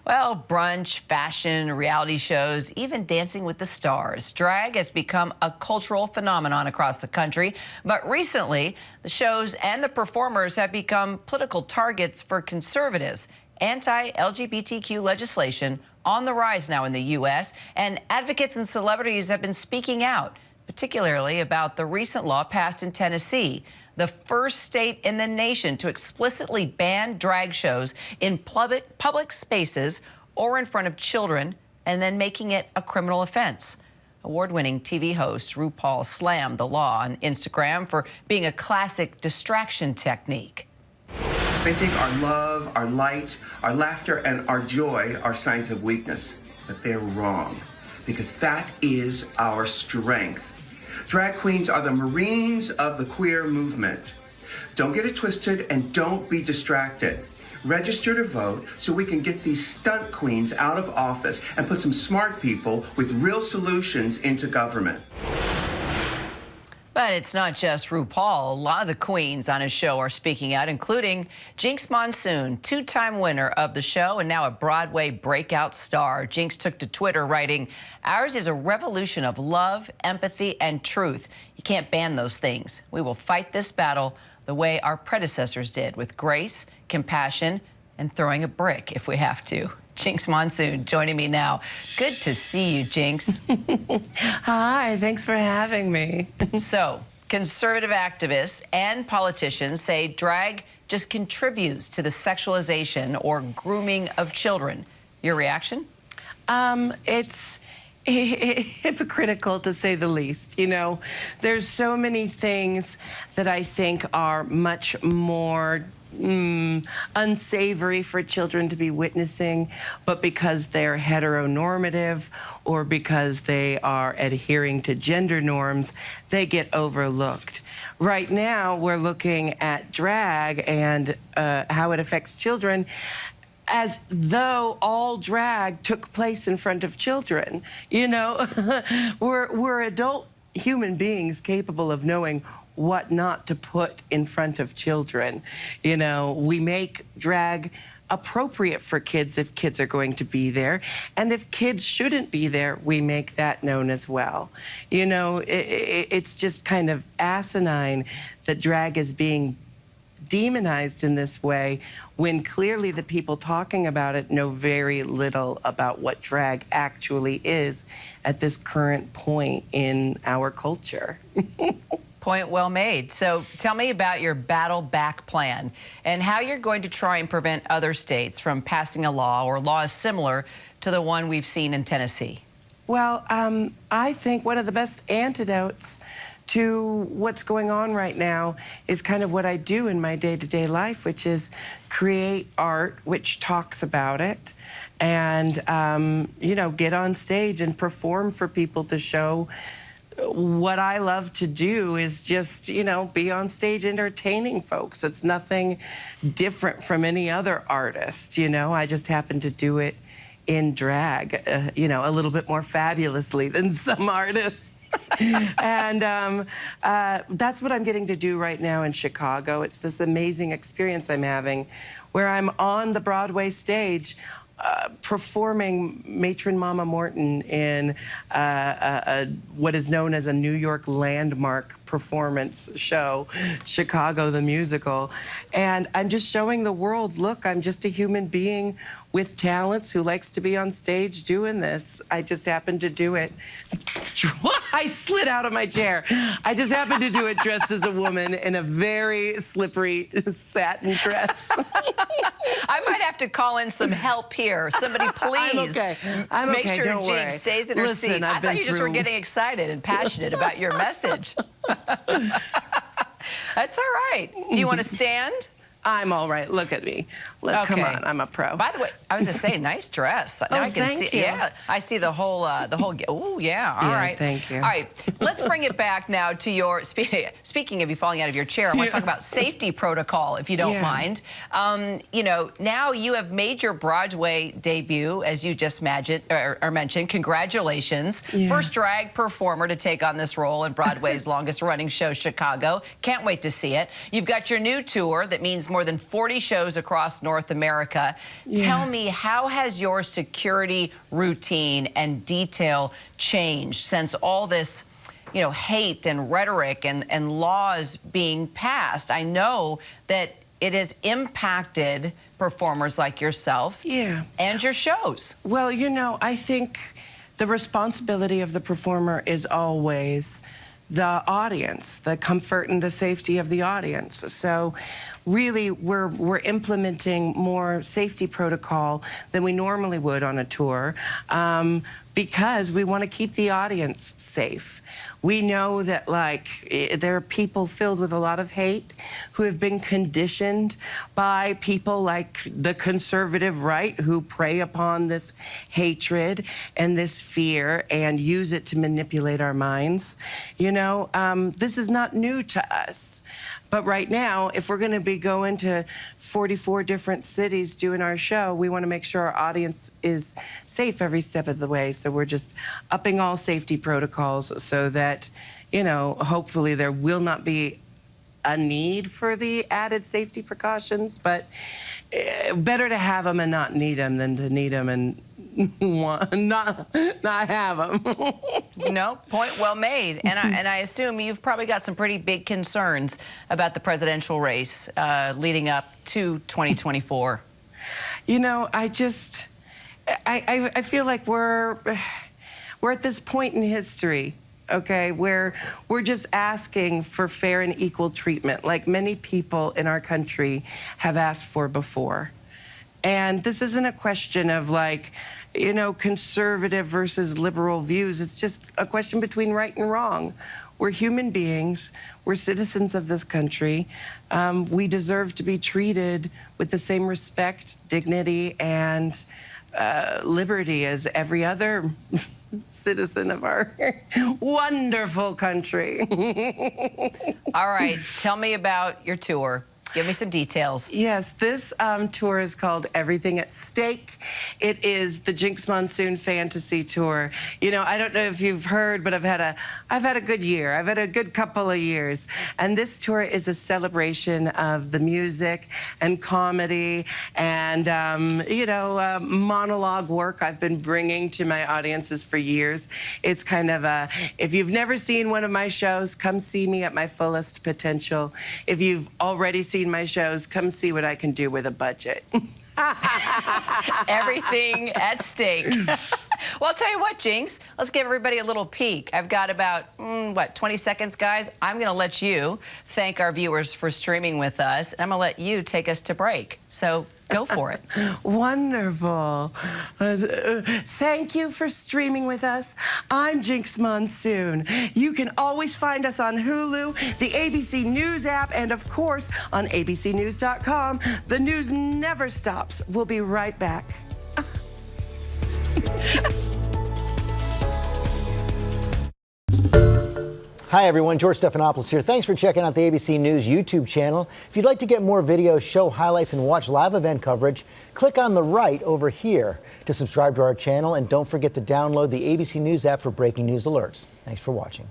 Well, brunch, fashion, reality shows, even Dancing with the Stars. Drag has become a cultural phenomenon across the country, but recently, the shows and the performers have become political targets for conservatives. Anti-LGBTQ legislation on the rise now in the U.S., and advocates and celebrities have been speaking out, particularly about the recent law passed in Tennessee, the first state in the nation to explicitly ban drag shows in public spaces or in front of children, and then making it a criminal offense. Award-winning TV host RuPaul slammed the law on Instagram for being a classic distraction technique. They think our love, our light, our laughter, and our joy are signs of weakness, but they're wrong, because that is our strength. Drag queens are the Marines of the queer movement. Don't get it twisted and don't be distracted. Register to vote so we can get these stunt queens out of office and put some smart people with real solutions into government. But it's not just RuPaul. A lot of the queens on his show are speaking out, including Jinkx Monsoon, two-time winner of the show and now a Broadway breakout star. Jinkx took to Twitter writing, "Ours is a revolution of love, empathy, and truth. You can't ban those things. We will fight this battle the way our predecessors did, with grace, compassion, and throwing a brick if we have to." Jinkx Monsoon joining me now. Good to see you, Jinkx. Hi, thanks for having me. So, conservative activists and politicians say drag just contributes to the sexualization or grooming of children. Your reaction? It's hypocritical, to say the least. You know, there's so many things that I think are much more unsavory for children to be witnessing, but because they're heteronormative or because they are adhering to gender norms, they get overlooked. Right now, we're looking at drag and how it affects children as though all drag took place in front of children. You know, we're adult human beings capable of knowing what not to put in front of children. You know, we make drag appropriate for kids if kids are going to be there, and if kids shouldn't be there, we make that known as well. You know, it's just kind of asinine that drag is being demonized in this way when clearly the people talking about it know very little about what drag actually is at this current point in our culture. Point well made. So tell me about your battle back plan and how you're going to try and prevent other states from passing a law or laws similar to the one we've seen in Tennessee. Well, I think one of the best antidotes to what's going on right now is kind of what I do in my day-to-day life, which is create art which talks about it and, you know, get on stage and perform for people to show what I love to do is just, you know, be on stage entertaining folks. It's nothing different from any other artist, you know. I just happen to do it in drag, you know, a little bit more fabulously than some artists. And that's what I'm getting to do right now in Chicago. It's this amazing experience I'm having where I'm on the Broadway stage performing Matron Mama Morton in what is known as a New York landmark performance show, Chicago the Musical. And I'm just showing the world, look, I'm just a human being with talents who likes to be on stage doing this. I just happened to do it. I slid out of my chair. I just happened to do it dressed as a woman in a very slippery satin dress. I might have to call in some help here. Somebody please make sure Jinkx stays in her seat. I thought you just were getting excited and passionate about your message. That's all right. Do you want to stand? I'm all right. Look at me. Look, come on, I'm a pro. By the way, I was going to say, nice dress. Now I can see. You. Yeah, I see the whole. Oh, yeah. All right. Thank you. All right. Let's bring it back now to your. Speaking of you falling out of your chair, I want to talk about safety protocol, if you don't mind. You know, now you have made your Broadway debut, as you just mentioned. Congratulations, first drag performer to take on this role in Broadway's longest-running show, Chicago. Can't wait to see it. You've got your new tour that means more than 40 shows across North America. Yeah. Tell me, how has your security routine and detail changed since all this, you know, hate and rhetoric and laws being passed? I know that it has impacted performers like yourself and your shows. Well, you know, I think the responsibility of the performer is always the audience, the comfort and the safety of the audience. So really, we're implementing more safety protocol than we normally would on a tour, because we want to keep the audience safe. We know that, like, there are people filled with a lot of hate who have been conditioned by people like the conservative right, who prey upon this hatred and this fear and use it to manipulate our minds. You know, this is not new to us. But right now, if we're going to be going to 44 different cities doing our show, we want to make sure our audience is safe every step of the way. So we're just upping all safety protocols so that, you know, hopefully there will not be a need for the added safety precautions. But better to have them and not need them than to need them and not have them. No, point well made. And I assume you've probably got some pretty big concerns about the presidential race leading up to 2024. You know, I feel like we're at this point in history, okay, where we're just asking for fair and equal treatment, like many people in our country have asked for before. And this isn't a question of, like, you know, conservative versus liberal views. It's just a question between right and wrong. We're human beings. We're citizens of this country. We deserve to be treated with the same respect, dignity, and liberty as every other citizen of our wonderful country. All right, tell me about your tour. Give me some details. Yes, this tour is called Everything at Stake. It is the Jinkx Monsoon Fantasy Tour. You know, I don't know if you've heard, but I've had a good year. I've had a good couple of years. And this tour is a celebration of the music and comedy and, you know, monologue work I've been bringing to my audiences for years. It's kind of a, if you've never seen one of my shows, come see me at my fullest potential. If you've already seen my shows, come see what I can do with a budget. Everything at stake. Well, I'll tell you what, Jinkx, let's give everybody a little peek. I've got about, 20 seconds, guys. I'm going to let you thank our viewers for streaming with us, and I'm going to let you take us to break. So go for it. Wonderful. Thank you for streaming with us. I'm Jinkx Monsoon. You can always find us on Hulu, the ABC News app, and of course on abcnews.com. The news never stops. We'll be right back. Hi everyone, George Stephanopoulos here. Thanks for checking out the ABC News YouTube channel. If you'd like to get more videos, show highlights, and watch live event coverage, click on the right over here to subscribe to our channel, and don't forget to download the ABC News app for breaking news alerts. Thanks for watching.